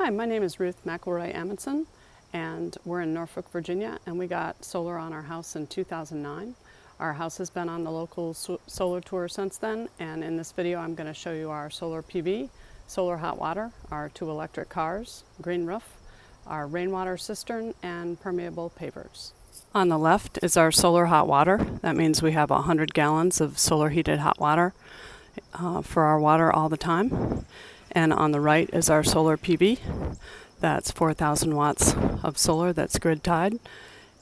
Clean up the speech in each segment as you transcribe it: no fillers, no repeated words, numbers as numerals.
Hi, my name is Ruth Amundsen, and we're in Norfolk, Virginia, and we got solar on our house in 2009. Our house has been on the local solar tour since then, and in this video I'm going to show you our solar PV, solar hot water, our 2 electric cars, green roof, our rainwater cistern, and permeable pavers. On the left is our solar hot water. That means we have 100 gallons of solar heated hot water for our water all the time. And on the right is our solar PV. That's 4,000 watts of solar that's grid tied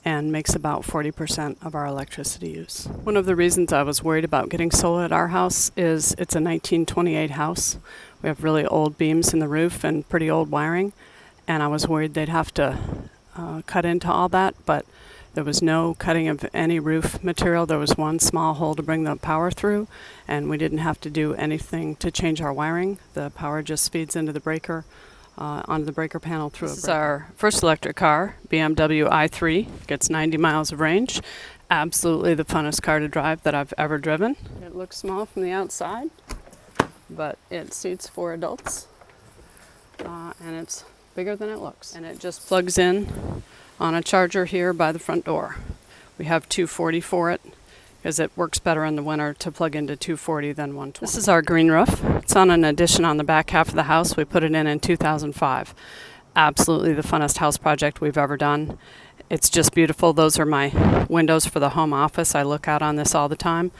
and makes about 40% of our electricity use. One of the reasons I was worried about getting solar at our house is it's a 1928 house. We have really old beams in the roof and pretty old wiring, and I was worried they'd have to cut into all that, but there was no cutting of any roof material. There was one small hole to bring the power through, and we didn't have to do anything to change our wiring. The power just feeds into the breaker, onto the breaker panel through a breaker. This is our first electric car, BMW i3. Gets 90 miles of range. Absolutely the funnest car to drive that I've ever driven. It looks small from the outside, but it seats 4 adults, and it's bigger than it looks. And it just plugs in on a charger here by the front door. We have 240 for it because it works better in the winter to plug into 240 than 120. This is our green roof. It's on an addition on the back half of the house. We put it in 2005. Absolutely the funnest house project we've ever done. It's just beautiful. Those are my windows for the home office. I look out on this all the time.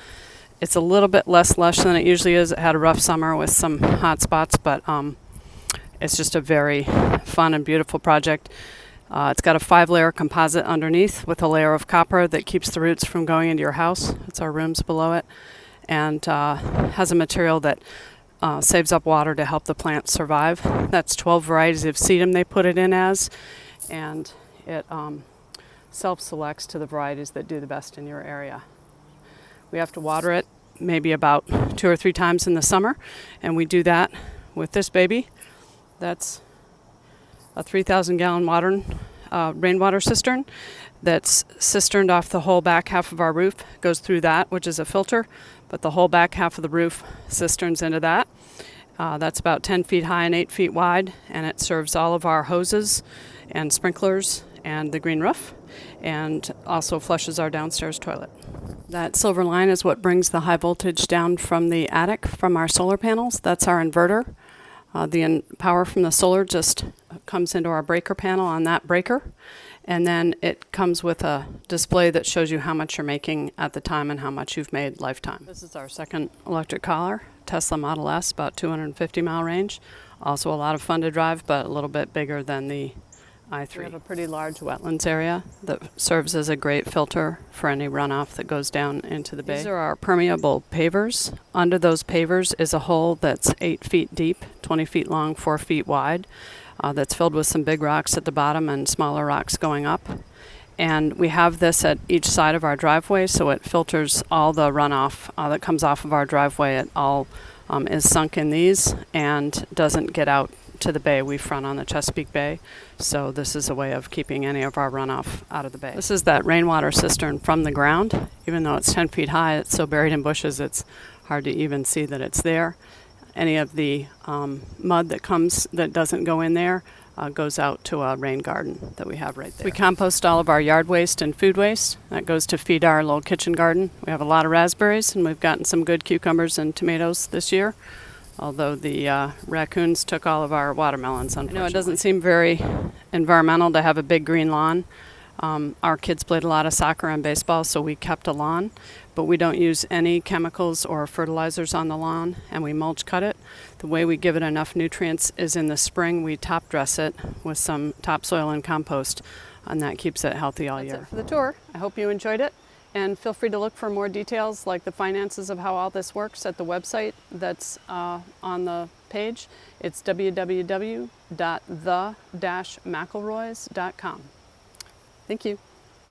It's a little bit less lush than it usually is. It had a rough summer with some hot spots, but it's just a very fun and beautiful project. It's got a 5-layer composite underneath with a layer of copper that keeps the roots from going into your house. It's our rooms below it, and has a material that saves up water to help the plants survive. That's 12 varieties of sedum they put it in as, and it self-selects to the varieties that do the best in your area. We have to water it maybe about 2 or 3 times in the summer, and we do that with this baby. That's a 3,000 gallon rainwater cistern that's cisterned off the whole back half of our roof. Goes through that, which is a filter, but the whole back half of the roof cisterns into that. That's about 10 feet high and 8 feet wide, and it serves all of our hoses and sprinklers and the green roof, and also flushes our downstairs toilet. That silver line is what brings the high voltage down from the attic from our solar panels. That's our inverter. The power from the solar just comes into our breaker panel on that breaker, and then it comes with a display that shows you how much you're making at the time and how much you've made lifetime. This is our second electric car, Tesla Model S, about 250 mile range. Also a lot of fun to drive, but a little bit bigger than the i3. We have a pretty large wetlands area that serves as a great filter for any runoff that goes down into the bay. These are our permeable pavers. Under those pavers is a hole that's 8 feet deep, 20 feet long, 4 feet wide, that's filled with some big rocks at the bottom and smaller rocks going up. And we have this at each side of our driveway, so it filters all the runoff that comes off of our driveway. It all is sunk in these and doesn't get out to the bay. We front on the Chesapeake Bay, so this is a way of keeping any of our runoff out of the bay. This is that rainwater cistern from the ground. Even though it's 10 feet high, it's so buried in bushes it's hard to even see that it's there. Any of the mud that doesn't go in there goes out to a rain garden that we have right there. We compost all of our yard waste and food waste. That goes to feed our little kitchen garden. We have a lot of raspberries, and we've gotten some good cucumbers and tomatoes this year, although the raccoons took all of our watermelons, unfortunately. I know it doesn't seem very environmental to have a big green lawn. Our kids played a lot of soccer and baseball, so we kept a lawn, but we don't use any chemicals or fertilizers on the lawn, and we mulch cut it. The way we give it enough nutrients is in the spring we top dress it with some topsoil and compost, and that keeps it healthy all year. That's it for the tour. I hope you enjoyed it. And feel free to look for more details like the finances of how all this works at the website that's on the page. It's www.the-mcelroys.com. Thank you.